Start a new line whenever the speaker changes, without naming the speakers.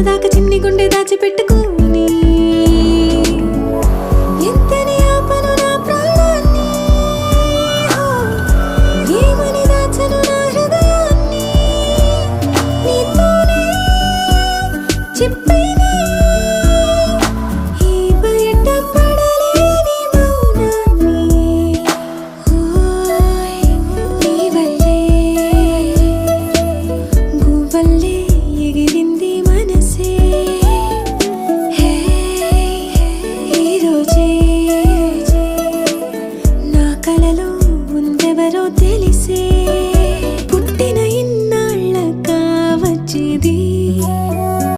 దాకా చిన్ని గుండె దాచిపెట్టుకోని ఎంతని ఆపను నా ప్రాణాన్ని ఏమని దాచను నా హృదయాన్ని నీతోనే చెప్పే